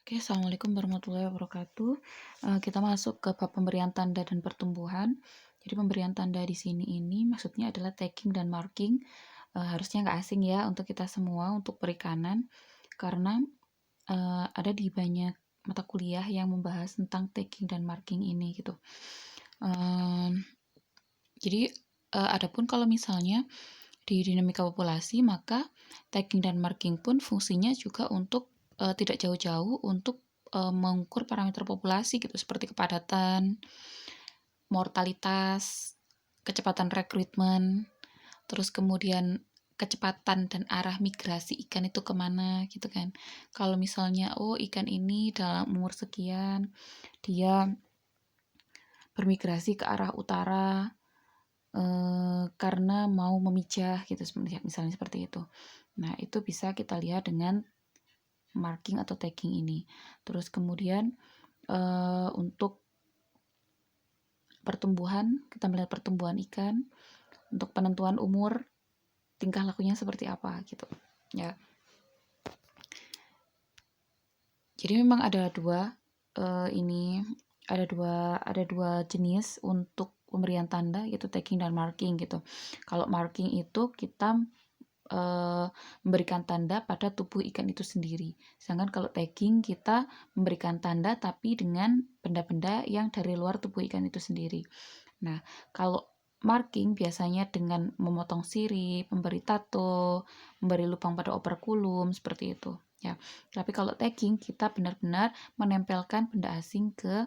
Oke, assalamualaikum warahmatullahi wabarakatuh. Kita masuk ke bab pemberian tanda dan pertumbuhan. Jadi pemberian tanda di sini ini maksudnya adalah tagging dan marking. Harusnya nggak asing ya untuk kita semua untuk perikanan, karena ada di banyak mata kuliah yang membahas tentang tagging dan marking ini gitu. Jadi adapun kalau misalnya di dinamika populasi, maka tagging dan marking pun fungsinya juga untuk tidak jauh-jauh untuk mengukur parameter populasi gitu, seperti kepadatan, mortalitas, kecepatan rekrutmen, terus kemudian kecepatan dan arah migrasi ikan itu kemana gitu kan. Kalau misalnya ikan ini dalam umur sekian dia bermigrasi ke arah utara karena mau memijah gitu, misalnya seperti itu. Nah, itu bisa kita lihat dengan marking atau tagging ini. Terus kemudian untuk pertumbuhan, kita melihat pertumbuhan ikan. Untuk penentuan umur, tingkah lakunya seperti apa gitu ya. Jadi memang ada dua ada dua jenis untuk pemberian tanda, yaitu tagging dan marking gitu. Kalau marking itu kita memberikan tanda pada tubuh ikan itu sendiri. Sedangkan kalau tagging kita memberikan tanda tapi dengan benda-benda yang dari luar tubuh ikan itu sendiri. Nah, kalau marking biasanya dengan memotong sirip, memberi tato, memberi lubang pada operkulum, seperti itu ya. Tapi kalau tagging kita benar-benar menempelkan benda asing ke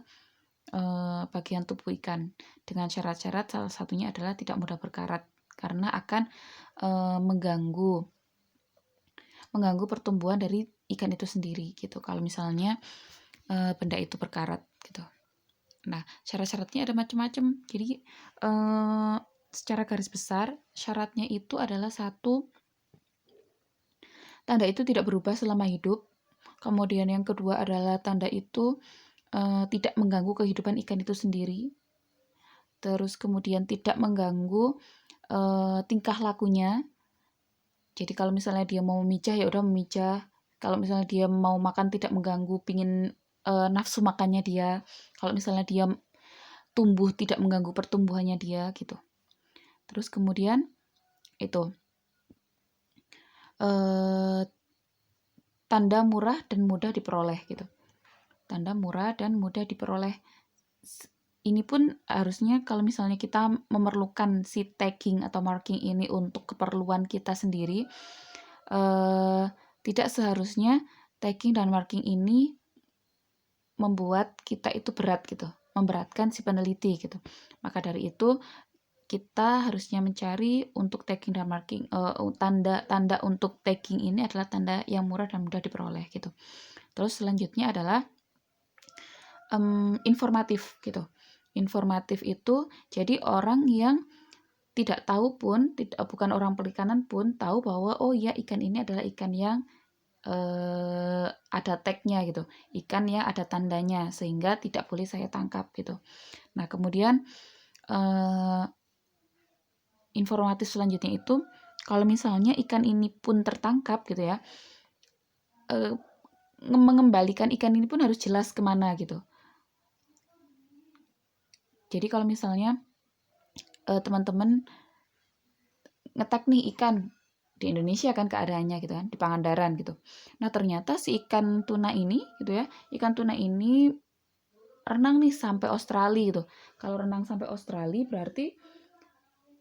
bagian tubuh ikan dengan syarat-syarat, salah satunya adalah tidak mudah berkarat karena akan mengganggu pertumbuhan dari ikan itu sendiri gitu. Kalau misalnya benda itu berkarat gitu. Nah, syarat-syaratnya ada macam-macam. Jadi secara garis besar syaratnya itu adalah satu, tanda itu tidak berubah selama hidup. Kemudian yang kedua adalah tanda itu tidak mengganggu kehidupan ikan itu sendiri. Terus kemudian tidak mengganggu tingkah lakunya. Jadi kalau misalnya dia mau memijah ya udah memijah. Kalau misalnya dia mau makan tidak mengganggu, pingin nafsu makannya dia. Kalau misalnya dia tumbuh tidak mengganggu pertumbuhannya dia gitu. Terus kemudian itu tanda murah dan mudah diperoleh gitu. Tanda murah dan mudah diperoleh. Ini pun harusnya kalau misalnya kita memerlukan si tagging atau marking ini untuk keperluan kita sendiri, tidak seharusnya tagging dan marking ini membuat kita itu berat gitu, memberatkan si peneliti gitu. Maka dari itu kita harusnya mencari untuk tagging dan marking, tanda untuk tagging ini adalah tanda yang murah dan mudah diperoleh gitu. Terus selanjutnya adalah informatif gitu. Informatif itu jadi orang yang tidak tahu pun, bukan orang perikanan pun tahu bahwa oh ya ikan ini adalah ikan yang ada tagnya gitu, ikan yang ada tandanya, sehingga tidak boleh saya tangkap gitu. Nah kemudian informatif selanjutnya itu kalau misalnya ikan ini pun tertangkap gitu ya, mengembalikan ikan ini pun harus jelas kemana gitu. Jadi kalau misalnya teman-teman ngetek nih ikan di Indonesia kan keadaannya gitu kan, di Pangandaran gitu. Nah ternyata si ikan tuna ini gitu ya, ikan tuna ini renang nih sampai Australia gitu. Kalau renang sampai Australia berarti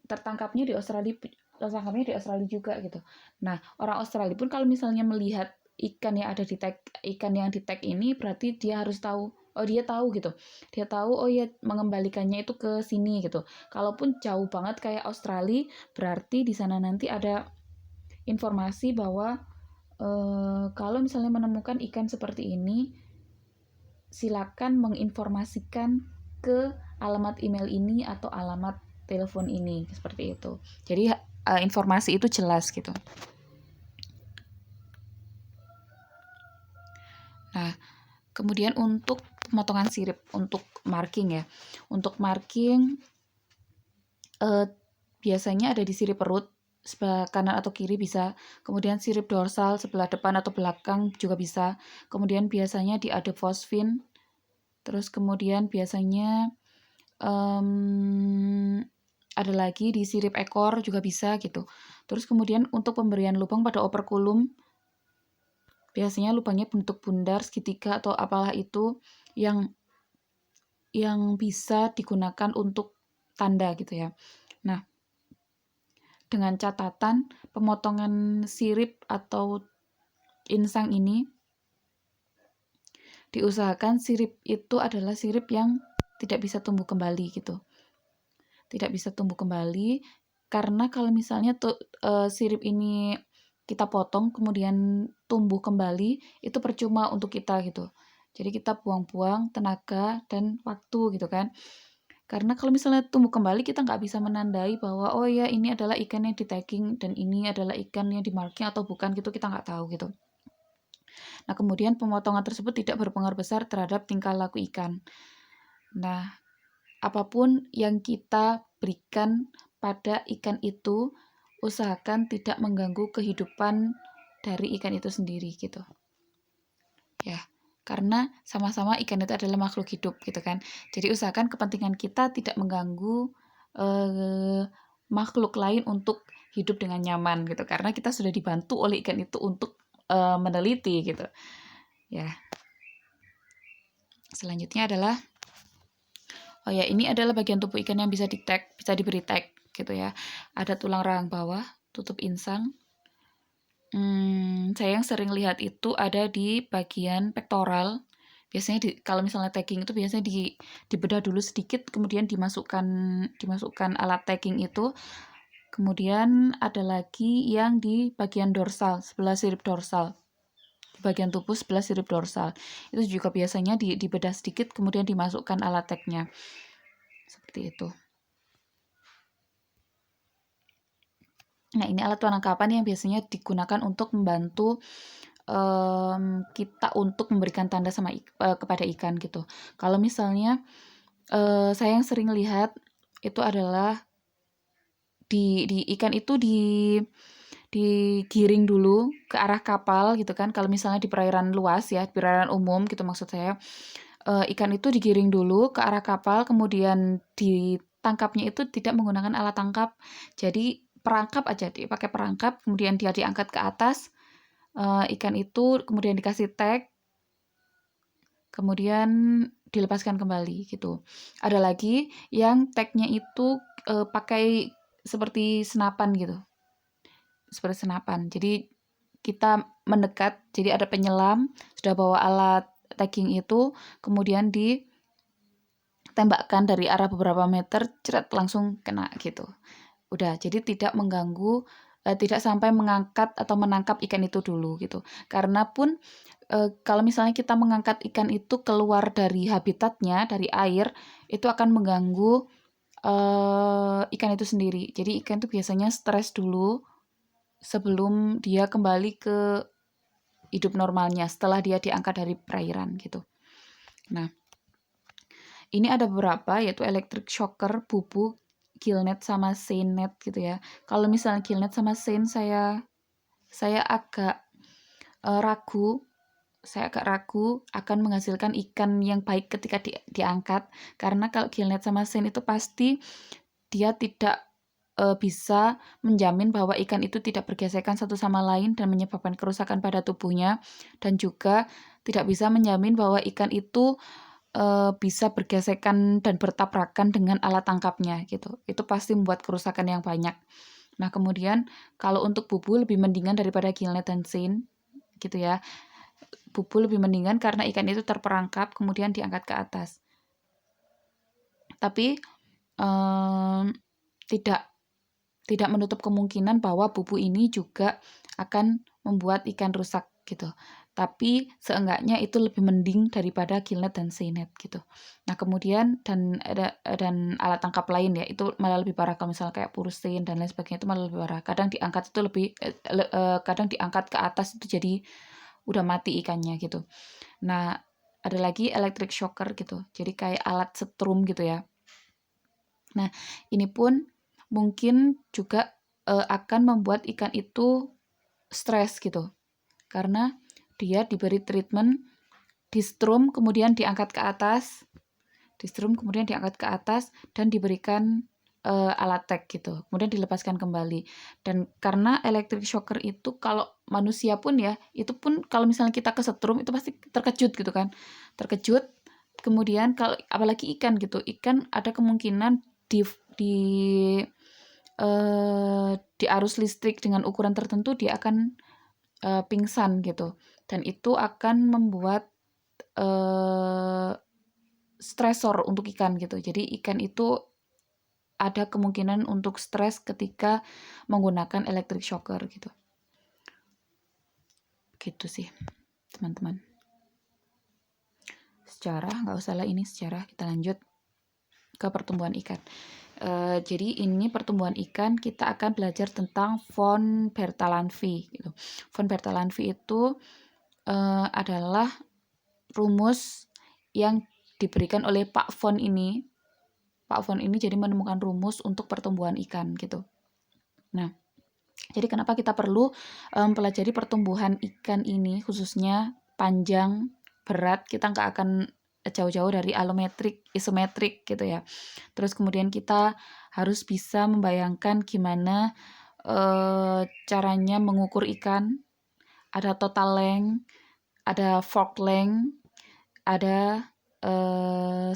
tertangkapnya di Australia juga gitu. Nah orang Australia pun kalau misalnya melihat ikan yang ada di tag, ikan yang di tag ini berarti dia harus tahu, oh dia tahu gitu, dia tahu oh ya mengembalikannya itu ke sini gitu. Kalaupun jauh banget kayak Australia berarti di sana nanti ada informasi bahwa kalau misalnya menemukan ikan seperti ini silakan menginformasikan ke alamat email ini atau alamat telepon ini, seperti itu. Jadi informasi itu jelas gitu. Nah, kemudian untuk pemotongan sirip, untuk marking ya. Untuk marking biasanya ada di sirip perut. sebelah kanan atau kiri bisa, kemudian sirip dorsal sebelah depan atau belakang juga bisa, kemudian biasanya di adipofosfin, terus kemudian biasanya ada lagi di sirip ekor juga bisa gitu. Terus kemudian untuk pemberian lubang pada operkulum, biasanya lubangnya bentuk bundar, segitiga atau apalah itu yang bisa digunakan untuk tanda gitu ya. Nah, dengan catatan pemotongan sirip atau insang ini diusahakan sirip itu adalah sirip yang tidak bisa tumbuh kembali gitu. Tidak bisa tumbuh kembali karena kalau misalnya sirip ini kita potong kemudian tumbuh kembali, itu percuma untuk kita gitu. Jadi kita buang-buang tenaga dan waktu gitu kan. Karena kalau misalnya tumbuh kembali kita nggak bisa menandai bahwa oh ya ini adalah ikan yang di tagging dan ini adalah ikan yang di marking atau bukan gitu, kita nggak tahu gitu. Nah kemudian pemotongan tersebut tidak berpengaruh besar terhadap tingkah laku ikan. Nah apapun yang kita berikan pada ikan itu usahakan tidak mengganggu kehidupan dari ikan itu sendiri gitu ya. Karena sama-sama ikan itu adalah makhluk hidup gitu kan. Jadi usahakan kepentingan kita tidak mengganggu makhluk lain untuk hidup dengan nyaman gitu. Karena kita sudah dibantu oleh ikan itu untuk meneliti gitu. Ya. Selanjutnya adalah oh ya, ini adalah bagian tubuh ikan yang bisa di-tag, bisa diberi tag gitu ya. Ada tulang rahang bawah, tutup insang. Saya yang sering lihat itu ada di bagian pektoral. Biasanya kalau misalnya tagging itu biasanya dibedah dulu sedikit, kemudian dimasukkan alat tagging itu. Kemudian ada lagi yang di bagian dorsal, sebelah sirip dorsal. Di bagian tubuh sebelah sirip dorsal. Itu juga biasanya dibedah sedikit, kemudian dimasukkan alat tagnya. Seperti itu. Nah, ini alat penangkapan yang biasanya digunakan untuk membantu kita untuk memberikan tanda kepada ikan gitu. Kalau misalnya saya yang sering lihat itu adalah di ikan itu digiring dulu ke arah kapal gitu kan. Kalau misalnya di perairan luas ya, di perairan umum gitu maksud saya, ikan itu digiring dulu ke arah kapal, kemudian ditangkapnya itu tidak menggunakan alat tangkap. Jadi perangkap aja, dipakai perangkap, kemudian dia diangkat ke atas, ikan itu kemudian dikasih tag, kemudian dilepaskan kembali gitu. Ada lagi yang tagnya itu pakai seperti senapan gitu, seperti senapan. Jadi kita mendekat, jadi ada penyelam, sudah bawa alat tagging itu, kemudian ditembakkan dari arah beberapa meter, ceret langsung kena gitu. Udah, jadi tidak mengganggu, tidak sampai mengangkat atau menangkap ikan itu dulu gitu. Karena pun kalau misalnya kita mengangkat ikan itu keluar dari habitatnya, dari air, itu akan mengganggu ikan itu sendiri. Jadi ikan itu biasanya stres dulu sebelum dia kembali ke hidup normalnya setelah dia diangkat dari perairan gitu. Nah, ini ada beberapa yaitu electric shocker, bubu, gillnet sama seine net gitu ya. Kalau misalnya gillnet sama seine saya agak ragu. Saya agak ragu akan menghasilkan ikan yang baik ketika diangkat karena kalau gillnet sama seine itu pasti dia tidak bisa menjamin bahwa ikan itu tidak bergesekan satu sama lain dan menyebabkan kerusakan pada tubuhnya, dan juga tidak bisa menjamin bahwa ikan itu bisa bergesekan dan bertabrakan dengan alat tangkapnya gitu. Itu pasti membuat kerusakan yang banyak. Nah, kemudian kalau untuk bubu lebih mendingan daripada gillnet dan seine gitu ya. Bubu lebih mendingan karena ikan itu terperangkap kemudian diangkat ke atas. Tapi tidak menutup kemungkinan bahwa bubu ini juga akan membuat ikan rusak gitu. Tapi seenggaknya itu lebih mending daripada gillnet dan seine net gitu. Nah, kemudian dan alat tangkap lain ya, itu malah lebih parah kalau misalnya kayak pursein dan lain sebagainya, itu malah lebih parah. Kadang diangkat itu kadang diangkat ke atas itu jadi udah mati ikannya gitu. Nah, ada lagi electric shocker gitu. Jadi kayak alat setrum gitu ya. Nah, ini pun mungkin juga akan membuat ikan itu stres gitu. Karena dia diberi treatment di strum kemudian diangkat ke atas, dan diberikan alat tag gitu. Kemudian dilepaskan kembali. Dan karena electric shocker itu kalau manusia pun ya, itu pun kalau misalnya kita kesetrum itu pasti terkejut gitu kan. Terkejut. Kemudian kalau apalagi ikan gitu, ikan ada kemungkinan di di arus listrik dengan ukuran tertentu dia akan pingsan gitu. Dan itu akan membuat stresor untuk ikan gitu. Jadi ikan itu ada kemungkinan untuk stres ketika menggunakan electric shocker gitu. Gitu sih, teman-teman. Sejarah, nggak usah lah ini sejarah, kita lanjut ke pertumbuhan ikan. Jadi ini pertumbuhan ikan kita akan belajar tentang von Bertalanffy gitu. Von Bertalanffy itu adalah rumus yang diberikan oleh Pak Von ini. Pak Von ini jadi menemukan rumus untuk pertumbuhan ikan gitu. Nah, jadi kenapa kita perlu mempelajari pertumbuhan ikan ini, khususnya panjang, berat, kita nggak akan jauh-jauh dari alometrik, isometrik gitu ya. Terus kemudian kita harus bisa membayangkan gimana caranya mengukur ikan, ada total length, ada fork length, ada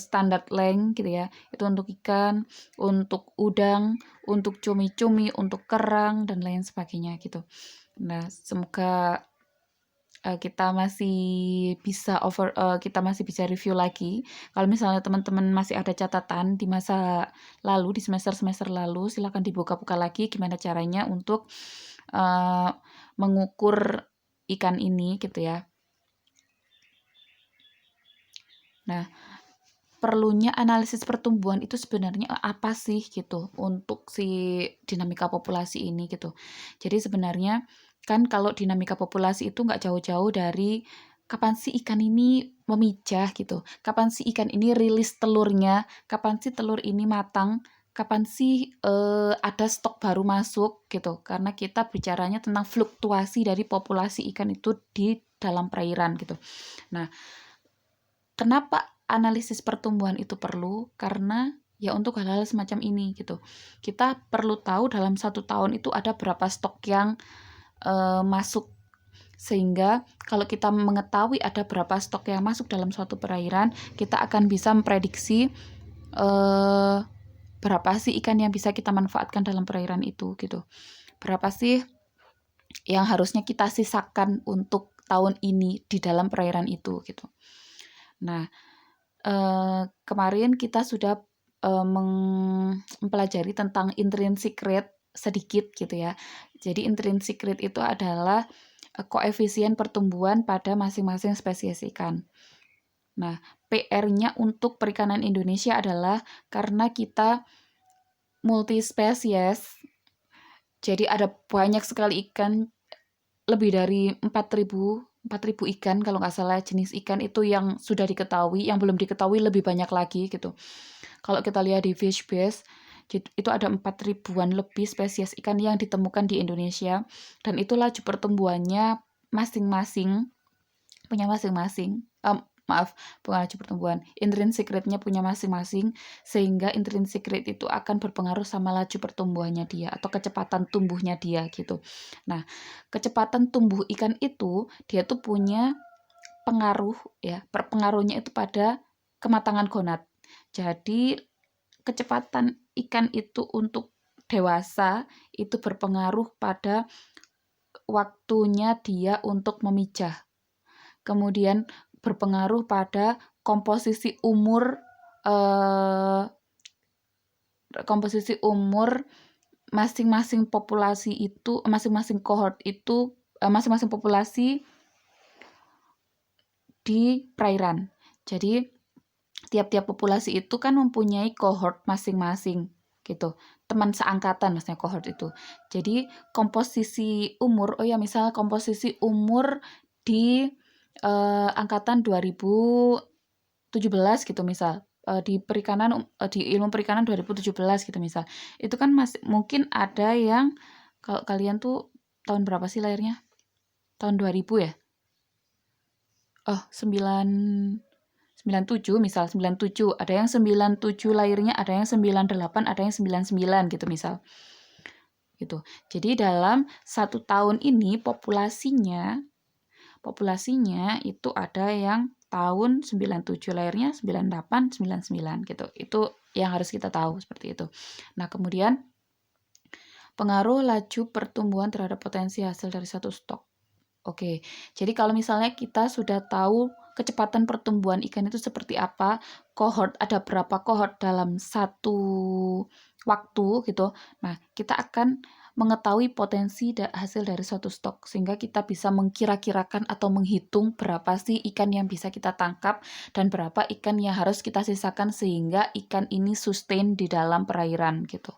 standard length gitu ya. Itu untuk ikan, untuk udang, untuk cumi-cumi, untuk kerang dan lain sebagainya gitu. Nah, semoga kita masih bisa review lagi. Kalau misalnya teman-teman masih ada catatan di masa lalu, di semester-semester lalu, silakan dibuka-buka lagi gimana caranya untuk mengukur ikan ini gitu ya. Nah, perlunya analisis pertumbuhan itu sebenarnya apa sih gitu untuk si dinamika populasi ini gitu. Jadi sebenarnya kan kalau dinamika populasi itu nggak jauh-jauh dari kapan sih ikan ini memijah gitu, kapan sih ikan ini rilis telurnya, kapan sih telur ini matang, kapan sih ada stok baru masuk gitu. Karena kita bicaranya tentang fluktuasi dari populasi ikan itu di dalam perairan gitu. Nah, kenapa analisis pertumbuhan itu perlu? Karena ya untuk hal-hal semacam ini gitu. Kita perlu tahu dalam 1 tahun itu ada berapa stok yang masuk. Sehingga kalau kita mengetahui ada berapa stok yang masuk dalam suatu perairan, kita akan bisa memprediksi berapa sih ikan yang bisa kita manfaatkan dalam perairan itu gitu. Berapa sih yang harusnya kita sisakan untuk tahun ini di dalam perairan itu gitu. Nah, kemarin kita sudah mempelajari tentang intrinsic rate sedikit gitu ya. Jadi intrinsic rate itu adalah koefisien pertumbuhan pada masing-masing spesies ikan. Nah, PR-nya untuk perikanan Indonesia adalah karena kita multispesies, jadi ada banyak sekali ikan, lebih dari 4.000 ikan kalau nggak salah jenis ikan itu yang sudah diketahui, yang belum diketahui lebih banyak lagi gitu. Kalau kita lihat di Fishbase, itu ada 4.000-an lebih spesies ikan yang ditemukan di Indonesia, dan itu laju pertumbuhannya masing-masing punya masing-masing. Bukan laju pertumbuhan, intrinsic rate-nya punya masing-masing, sehingga intrinsic rate itu akan berpengaruh sama laju pertumbuhannya dia atau kecepatan tumbuhnya dia gitu. Nah, kecepatan tumbuh ikan itu dia tuh punya pengaruh ya, pengaruhnya itu pada kematangan gonad. Jadi kecepatan ikan itu untuk dewasa itu berpengaruh pada waktunya dia untuk memijah. Kemudian berpengaruh pada komposisi umur masing-masing populasi itu, masing-masing cohort itu, masing-masing populasi di perairan. Jadi tiap-tiap populasi itu kan mempunyai cohort masing-masing gitu. Teman seangkatan maksudnya cohort itu. Jadi komposisi umur, misal komposisi umur di angkatan 2017 gitu misal. Di perikanan di ilmu perikanan 2017 gitu misal. Itu kan masih mungkin ada yang Kalau kalian tuh tahun berapa sih lahirnya? Tahun 2000 ya? Oh, 97 misal, 97. Ada yang 97 lahirnya, ada yang 98, ada yang 99 gitu misal. Gitu. Jadi dalam 1 tahun ini populasinya itu ada yang tahun 97 lahirnya, 98, 99 gitu. Itu yang harus kita tahu seperti itu. Nah, kemudian pengaruh laju pertumbuhan terhadap potensi hasil dari satu stok. Oke, jadi kalau misalnya kita sudah tahu kecepatan pertumbuhan ikan itu seperti apa, ada berapa kohort dalam satu waktu gitu. Nah, kita akan mengetahui potensi hasil dari suatu stok sehingga kita bisa mengkira-kirakan atau menghitung berapa sih ikan yang bisa kita tangkap dan berapa ikan yang harus kita sisakan sehingga ikan ini sustain di dalam perairan gitu.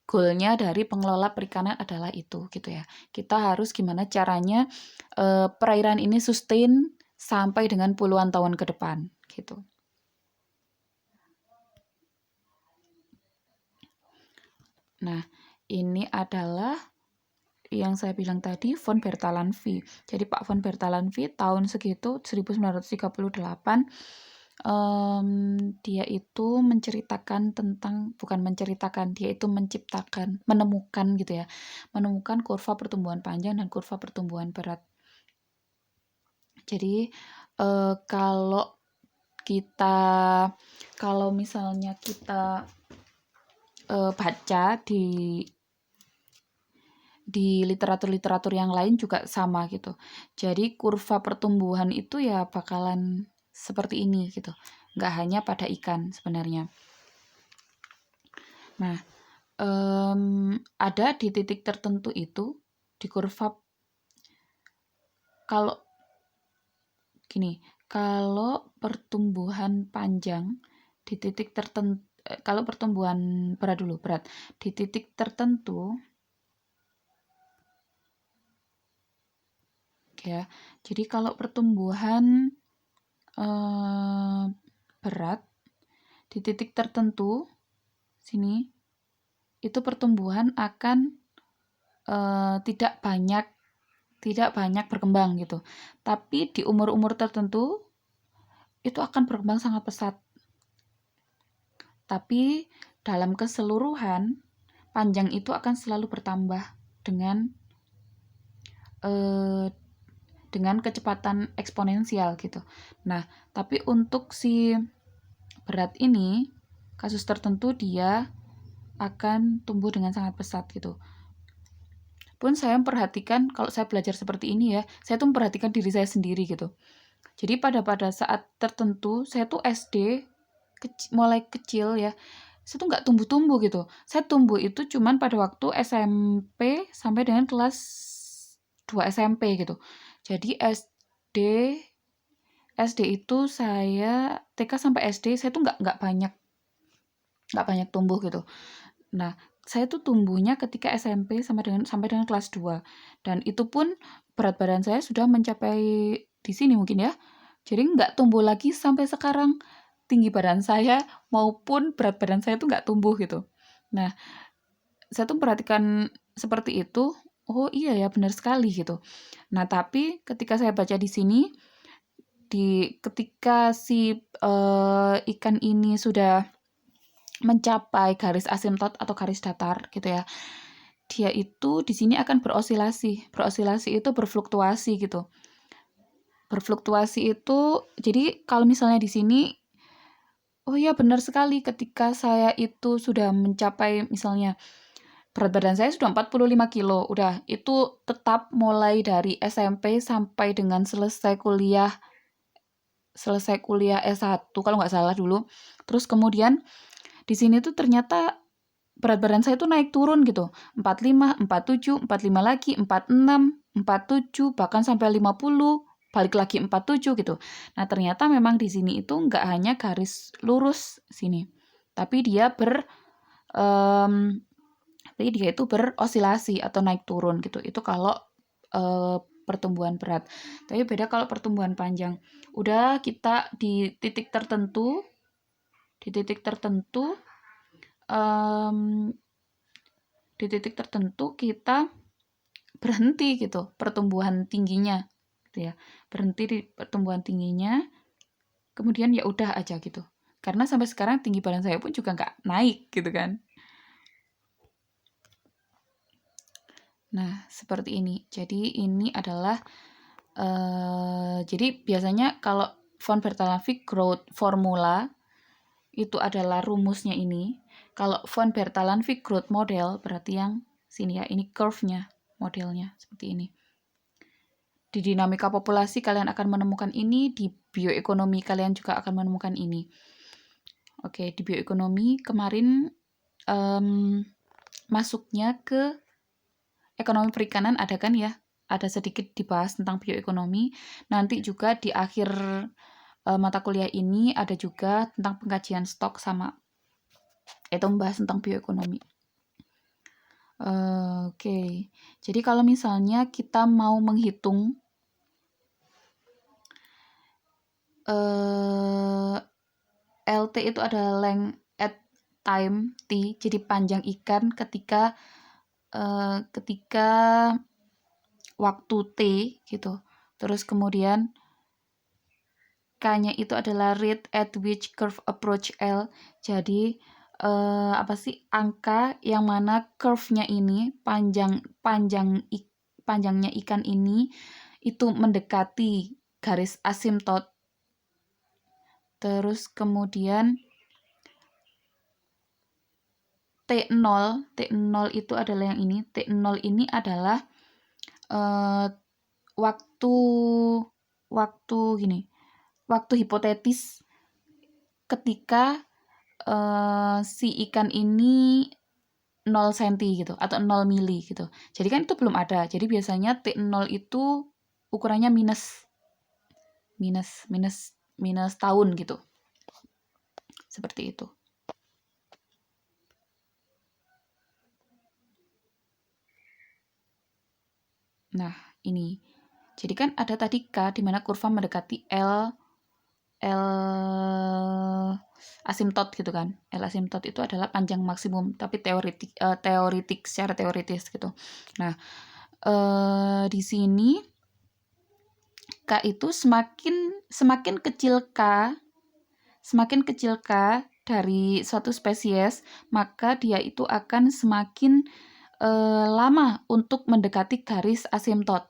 Goalnya dari pengelola perikanan adalah itu gitu ya. Kita harus gimana caranya perairan ini sustain sampai dengan puluhan tahun ke depan gitu. Nah, ini adalah yang saya bilang tadi, von Bertalanffy. Jadi Pak von Bertalanffy tahun segitu 1938 dia itu menemukan gitu ya, menemukan kurva pertumbuhan panjang dan kurva pertumbuhan berat. Jadi kalau misalnya kita baca di literatur-literatur yang lain juga sama gitu. Jadi kurva pertumbuhan itu ya bakalan seperti ini gitu. Nggak hanya pada ikan sebenarnya. Nah, ada di titik tertentu itu di kurva kalau pertumbuhan panjang di titik tertentu, kalau pertumbuhan berat di titik tertentu ya. Jadi kalau pertumbuhan berat di titik tertentu sini itu pertumbuhan akan tidak banyak berkembang gitu. Tapi di umur-umur tertentu itu akan berkembang sangat pesat. Tapi dalam keseluruhan panjang itu akan selalu bertambah dengan kecepatan eksponensial gitu. Nah, tapi untuk si berat ini, kasus tertentu dia akan tumbuh dengan sangat pesat gitu. Pun saya memperhatikan, kalau saya belajar seperti ini ya, saya tuh memperhatikan diri saya sendiri gitu. Jadi pada saat tertentu, saya tuh SD, mulai kecil ya, saya tuh nggak tumbuh-tumbuh gitu. Saya tumbuh itu cuman pada waktu SMP sampai dengan kelas 2 SMP gitu. Jadi SD itu saya TK sampai SD saya tuh nggak banyak tumbuh gitu. Nah, saya tuh tumbuhnya ketika SMP sampai dengan kelas 2. Dan itu pun berat badan saya sudah mencapai di sini mungkin ya. Jadi nggak tumbuh lagi sampai sekarang. Tinggi badan saya maupun berat badan saya tuh nggak tumbuh gitu. Nah, saya tuh perhatikan seperti itu. Oh iya ya, benar sekali gitu. Nah, tapi ketika saya baca di sini, ketika si ikan ini sudah mencapai garis asimtot atau garis datar gitu ya, dia itu di sini akan berosilasi. Berosilasi itu berfluktuasi gitu. Berfluktuasi itu, jadi kalau misalnya di sini, oh ya benar sekali, ketika saya itu sudah mencapai misalnya berat badan saya sudah 45 kilo, udah itu tetap mulai dari SMP sampai dengan selesai kuliah S1 kalau nggak salah dulu. Terus kemudian di sini tuh ternyata berat badan saya tuh naik turun gitu. 45, 47, 45 lagi, 46, 47, bahkan sampai 50, balik lagi 47 gitu. Nah, ternyata memang di sini itu nggak hanya garis lurus sini, tapi dia itu berosilasi atau naik turun gitu. Itu kalau pertumbuhan berat. Tapi beda kalau pertumbuhan panjang. Udah kita di titik tertentu di titik tertentu kita berhenti gitu pertumbuhan tingginya gitu ya. Berhenti di pertumbuhan tingginya, kemudian ya udah aja gitu. Karena sampai sekarang tinggi badan saya pun juga nggak naik gitu kan. Nah, seperti ini. Jadi ini adalah jadi biasanya kalau von Bertalanffy growth formula itu adalah rumusnya ini. Kalau von Bertalanffy growth model berarti yang sini ya, ini curve-nya, modelnya seperti ini. Di dinamika populasi kalian akan menemukan ini, di bioekonomi kalian juga akan menemukan ini. Oke, di bioekonomi kemarin masuknya ke ekonomi perikanan ada kan ya? Ada sedikit dibahas tentang bioekonomi. Nanti juga di akhir mata kuliah ini ada juga tentang pengkajian stok sama itu membahas tentang bioekonomi. Oke. Jadi kalau misalnya kita mau menghitung LT itu adalah length at time T, jadi panjang ikan ketika waktu T gitu. Terus kemudian K-nya itu adalah rate at which curve approach L. Jadi apa sih angka yang mana curve-nya ini panjangnya ikan ini itu mendekati garis asimtot. Terus kemudian T0 itu adalah yang ini. T0 ini adalah waktu hipotetis ketika si ikan ini 0 cm gitu atau 0 mili gitu. Jadi kan itu belum ada. Jadi biasanya T0 itu ukurannya minus tahun gitu. Seperti itu. Nah, ini. Jadi kan ada tadi K di mana kurva mendekati L asimtot gitu kan. L asimtot itu adalah panjang maksimum tapi teoritik secara teoritis gitu. Nah, di sini K itu semakin kecil K dari suatu spesies, maka dia itu akan semakin lama untuk mendekati garis asimtot.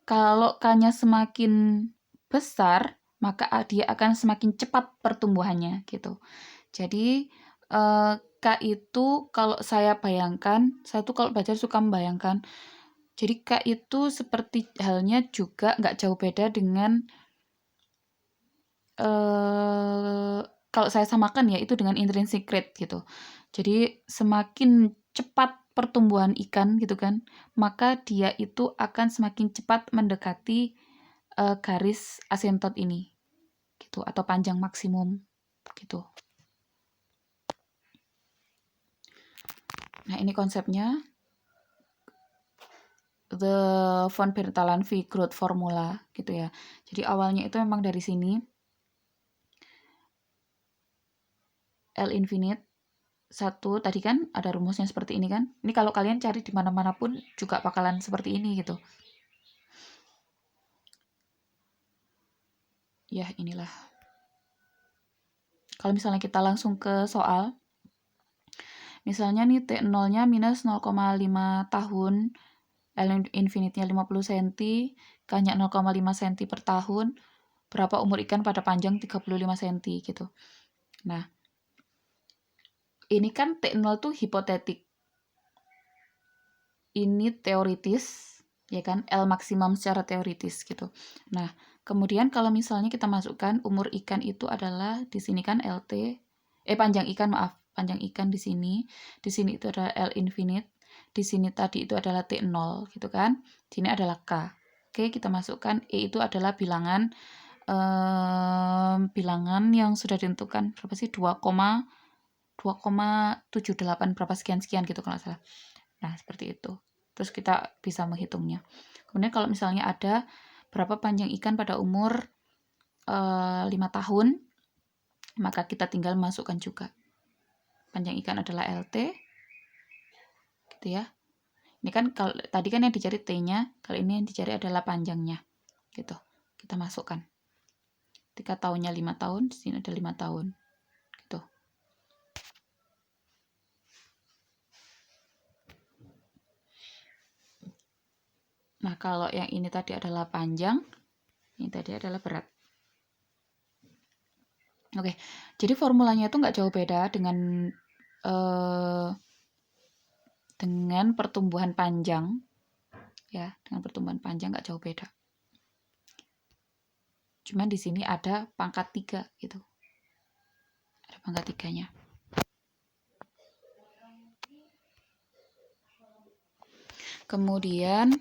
Kalau K-nya semakin besar, maka dia akan semakin cepat pertumbuhannya gitu. Jadi K itu kalau saya bayangkan, saya tuh kalau belajar suka membayangkan. Jadi K itu seperti halnya juga nggak jauh beda dengan kalau saya samakan ya itu dengan intrinsic rate gitu. Jadi semakin cepat pertumbuhan ikan gitu kan, maka dia itu akan semakin cepat mendekati garis asimtot ini gitu atau panjang maksimum gitu. Nah, ini konsepnya the von Bertalanffy growth formula gitu ya. Jadi awalnya itu memang dari sini L infinite 1 tadi kan ada rumusnya seperti ini kan. Ini kalau kalian cari di mana-mana pun juga bakalan seperti ini gitu. Ya, inilah. Kalau misalnya kita langsung ke soal, misalnya nih T0-nya minus 0,5 tahun, L infinite-nya 50 cm, K-nya 0,5 cm per tahun, berapa umur ikan pada panjang 35 cm gitu. Nah, ini kan T0 tuh hipotetik. Ini teoritis, ya kan? L maksimum secara teoritis gitu. Nah, kemudian kalau misalnya kita masukkan umur ikan itu adalah di sini kan LT, panjang ikan di sini itu adalah L infinite, di sini tadi itu adalah T0 gitu kan. Di sini adalah K. Oke, kita masukkan E itu adalah bilangan yang sudah ditentukan berapa sih 2,78 berapa sekian gitu kalau nggak salah. Nah, seperti itu. Terus kita bisa menghitungnya. Kemudian kalau misalnya ada berapa panjang ikan pada umur 5 tahun, maka kita tinggal masukkan juga. Panjang ikan adalah LT, gitu ya. Ini kan kalau tadi kan yang dicari T-nya, kalau ini yang dicari adalah panjangnya gitu. Kita masukkan. Ketika tahunnya 5 tahun, di sini ada 5 tahun gitu. Nah, kalau yang ini tadi adalah panjang, ini tadi adalah berat. Oke, jadi formulanya itu nggak jauh beda dengan pertumbuhan panjang, ya, dengan pertumbuhan panjang nggak jauh beda. Cuman di sini ada pangkat 3 gitu, ada pangkat 3-nya. Kemudian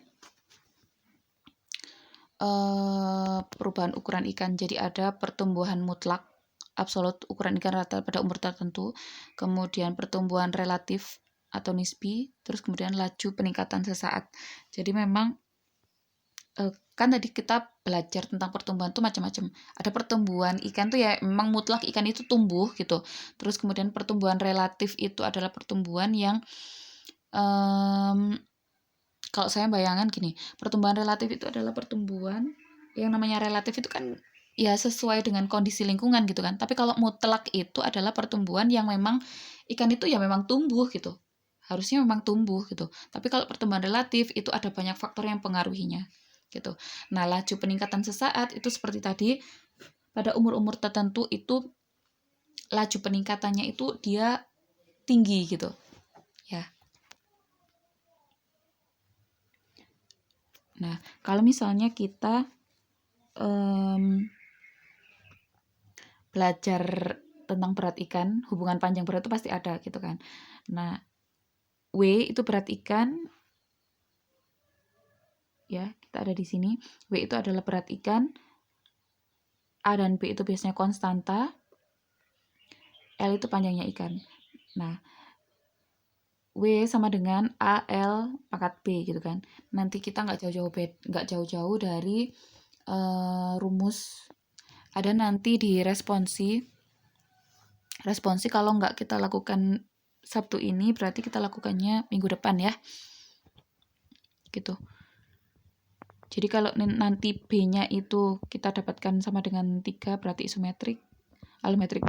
perubahan ukuran ikan, jadi ada pertumbuhan mutlak absolut ukuran ikan rata pada umur tertentu, kemudian pertumbuhan relatif atau nisbi, terus kemudian laju peningkatan sesaat. Jadi memang kan tadi kita belajar tentang pertumbuhan itu macam-macam. Ada pertumbuhan ikan tuh ya memang mutlak ikan itu tumbuh gitu. Terus kemudian pertumbuhan relatif itu adalah pertumbuhan yang kalau saya bayangkan gini, pertumbuhan relatif itu adalah pertumbuhan yang namanya relatif itu kan ya sesuai dengan kondisi lingkungan gitu kan. Tapi kalau mutlak itu adalah pertumbuhan yang memang ikan itu ya memang tumbuh gitu. Harusnya memang tumbuh gitu. Tapi kalau pertumbuhan relatif itu ada banyak faktor yang pengaruhinya gitu. Nah, laju peningkatan sesaat itu seperti tadi pada umur-umur tertentu itu laju peningkatannya itu dia tinggi gitu. Ya. Nah, kalau misalnya kita belajar tentang berat ikan, hubungan panjang berat itu pasti ada gitu kan. Nah, W itu berat ikan, ya kita ada di sini. W itu adalah berat ikan, A dan B itu biasanya konstanta, L itu panjangnya ikan. Nah, W sama dengan AL pangkat B gitu kan. Nanti kita nggak jauh-jauh dari rumus. Ada nanti di responsi kalau nggak kita lakukan Sabtu ini berarti kita lakukannya minggu depan ya gitu. Jadi kalau nanti B-nya itu kita dapatkan sama dengan 3 berarti isometrik, alometrik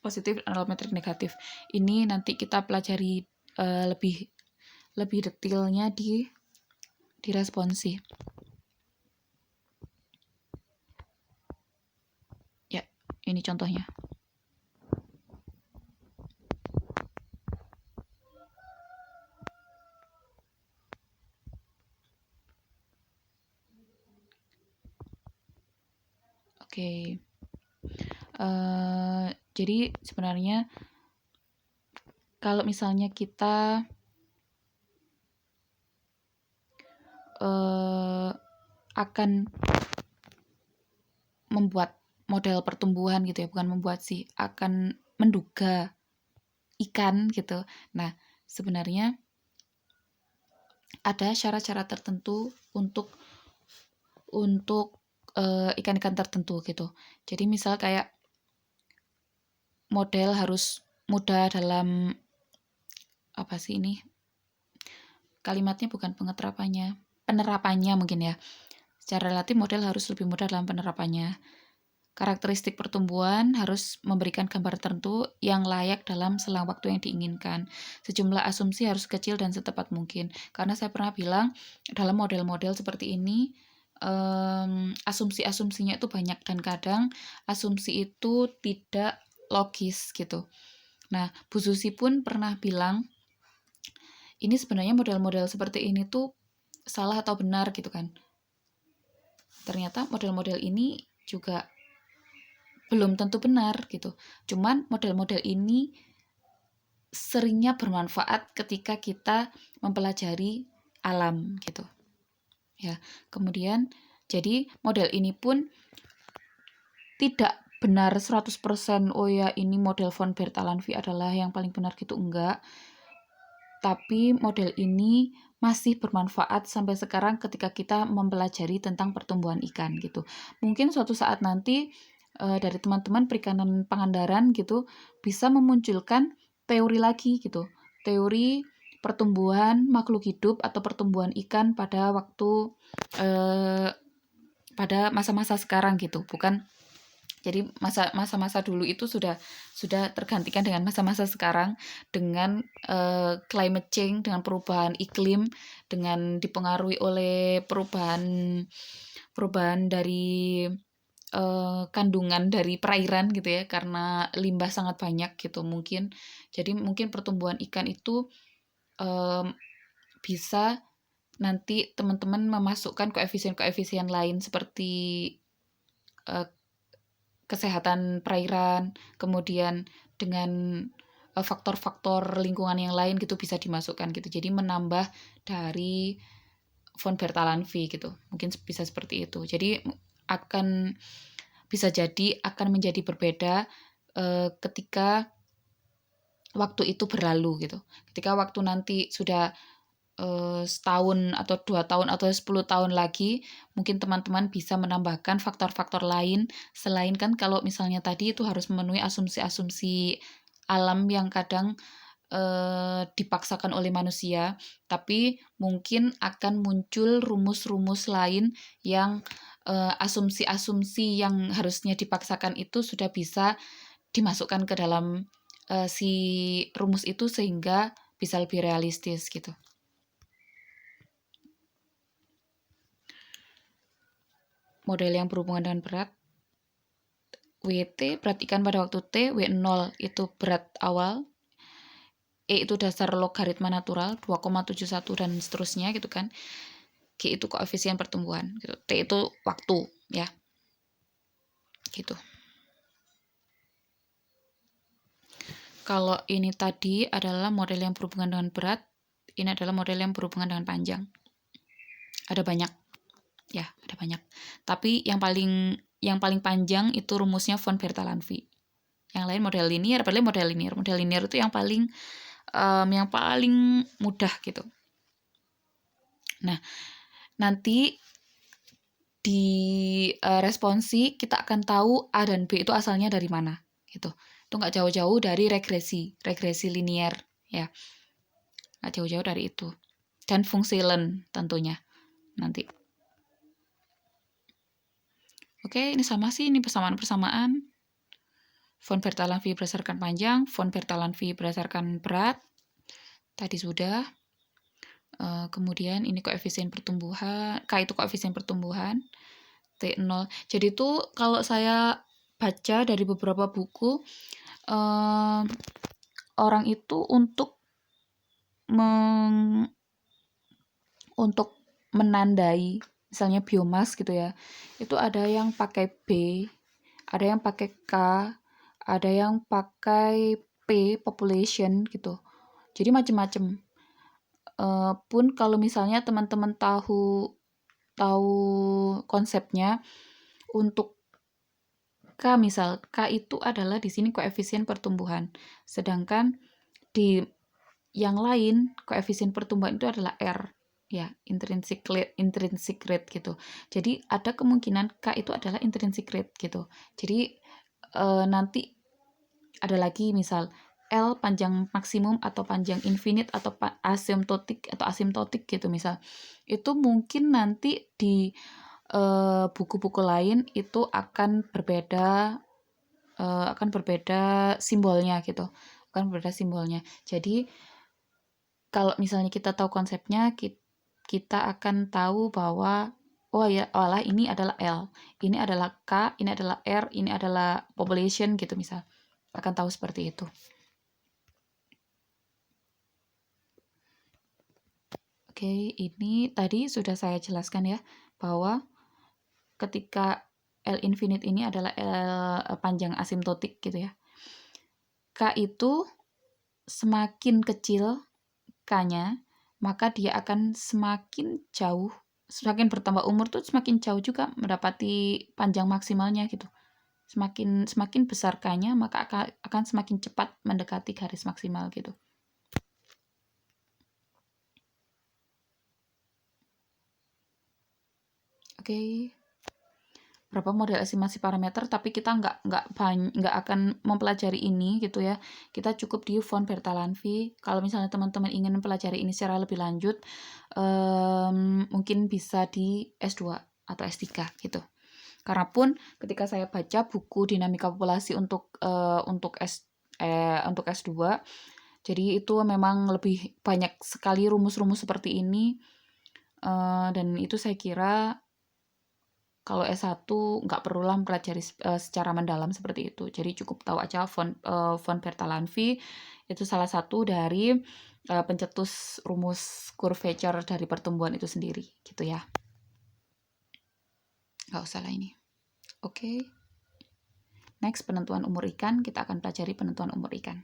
positif, alometrik negatif. Ini nanti kita pelajari lebih detailnya di responsi. Ya, ini contohnya. Oke. Jadi sebenarnya kalau misalnya kita akan membuat model pertumbuhan gitu ya, bukan membuat sih, akan menduga ikan gitu. Nah, sebenarnya ada syarat-syarat tertentu untuk ikan-ikan tertentu gitu. Jadi misal kayak model harus mudah dalam apa sih ini? Kalimatnya bukan penerapannya mungkin ya. Secara relatif model harus lebih mudah dalam penerapannya. Karakteristik pertumbuhan harus memberikan gambar tertentu yang layak dalam selang waktu yang diinginkan. Sejumlah asumsi harus kecil dan setepat mungkin. Karena saya pernah bilang dalam model-model seperti ini asumsi-asumsinya itu banyak dan kadang asumsi itu tidak logis gitu. Nah, Bu Susi pun pernah bilang ini sebenarnya model-model seperti ini tuh salah atau benar gitu kan. Ternyata model-model ini juga belum tentu benar gitu. Cuman model-model ini seringnya bermanfaat ketika kita mempelajari alam gitu. Ya, kemudian jadi model ini pun tidak benar 100% oh ya ini model von Bertalanffy adalah yang paling benar gitu, enggak. Tapi model ini masih bermanfaat sampai sekarang ketika kita mempelajari tentang pertumbuhan ikan gitu. Mungkin suatu saat nanti dari teman-teman perikanan Pangandaran gitu bisa memunculkan teori lagi gitu. Teori pertumbuhan makhluk hidup atau pertumbuhan ikan pada waktu pada masa-masa sekarang gitu, bukan. Jadi masa-masa dulu itu sudah tergantikan dengan masa-masa sekarang dengan climate change, dengan perubahan iklim, dengan dipengaruhi oleh perubahan dari kandungan dari perairan gitu ya, karena limbah sangat banyak gitu mungkin. Jadi mungkin pertumbuhan ikan itu bisa nanti teman-teman memasukkan koefisien-koefisien lain seperti kesehatan perairan, kemudian dengan faktor-faktor lingkungan yang lain gitu bisa dimasukkan gitu. Jadi menambah dari von Bertalanffy gitu. Mungkin bisa seperti itu. Jadi bisa jadi akan menjadi berbeda ketika waktu itu berlalu gitu. Ketika waktu nanti sudah setahun atau 2 tahun atau 10 tahun lagi, mungkin teman-teman bisa menambahkan faktor-faktor lain selain kan kalau misalnya tadi itu harus memenuhi asumsi-asumsi alam yang kadang dipaksakan oleh manusia, tapi mungkin akan muncul rumus-rumus lain yang asumsi-asumsi yang harusnya dipaksakan itu sudah bisa dimasukkan ke dalam si rumus itu sehingga bisa lebih realistis gitu. Model yang berhubungan dengan berat, WT berat ikan pada waktu T, W0 itu berat awal, E itu dasar logaritma natural 2,71 dan seterusnya gitu kan. G itu koefisien pertumbuhan gitu. T itu waktu ya. Gitu. Kalau ini tadi adalah model yang berhubungan dengan berat, ini adalah model yang berhubungan dengan panjang. Ada banyak. Ya, ada banyak. Tapi yang paling panjang itu rumusnya von Bertalanffy. Yang lain model linear, padahal model linear. Model linear itu yang paling mudah gitu. Nah, nanti di responsi kita akan tahu A dan B itu asalnya dari mana gitu. Itu nggak jauh-jauh dari regresi linear ya. Nggak jauh-jauh dari itu. Dan fungsi Len tentunya nanti. Oke, ini sama sih, ini persamaan-persamaan. Von Bertalanffy berdasarkan panjang, von Bertalanffy berdasarkan berat. Tadi sudah. Kemudian ini koefisien pertumbuhan, K itu koefisien pertumbuhan, T0. Jadi itu kalau saya baca dari beberapa buku, orang itu untuk menandai misalnya biomas gitu ya, itu ada yang pakai B, ada yang pakai K, ada yang pakai P, population gitu. Jadi macam-macam. Pun kalau misalnya teman-teman tahu konsepnya, untuk K misal, K itu adalah di sini koefisien pertumbuhan. Sedangkan di yang lain koefisien pertumbuhan itu adalah R, ya, intrinsic rate gitu. Jadi ada kemungkinan K itu adalah intrinsic rate gitu. Jadi nanti ada lagi misal L panjang maksimum atau panjang infinite atau asymptotik gitu misal. Itu mungkin nanti di buku-buku lain itu akan berbeda simbolnya gitu. Akan berbeda simbolnya. Jadi kalau misalnya kita tahu konsepnya, kita akan tahu bahwa oh ya, olah ini adalah L, ini adalah K, ini adalah R, ini adalah population gitu misal. Akan tahu seperti itu. Oke, ini tadi sudah saya jelaskan ya, bahwa ketika L infinite ini adalah L panjang asimptotik gitu ya. K itu semakin kecil K-nya, maka dia akan semakin jauh, semakin bertambah umur tuh semakin jauh juga mendapati panjang maksimalnya gitu. Semakin besar K-nya, maka akan semakin cepat mendekati garis maksimal gitu. Oke. berapa model estimasi parameter, tapi kita nggak akan mempelajari ini gitu ya. Kita cukup di von Bertalanffy. Kalau misalnya teman-teman ingin mempelajari ini secara lebih lanjut, mungkin bisa di S2 atau S3 gitu. Karena pun ketika saya baca buku dinamika populasi untuk S2, jadi itu memang lebih banyak sekali rumus-rumus seperti ini, dan itu saya kira kalau S1 nggak perlulah mempelajari secara mendalam seperti itu. Jadi cukup tahu aja von Bertalanffy itu salah satu dari pencetus rumus curvature dari pertumbuhan itu sendiri, gitu ya. Nggak usah lah ini. Oke. Next, penentuan umur ikan. Kita akan pelajari penentuan umur ikan.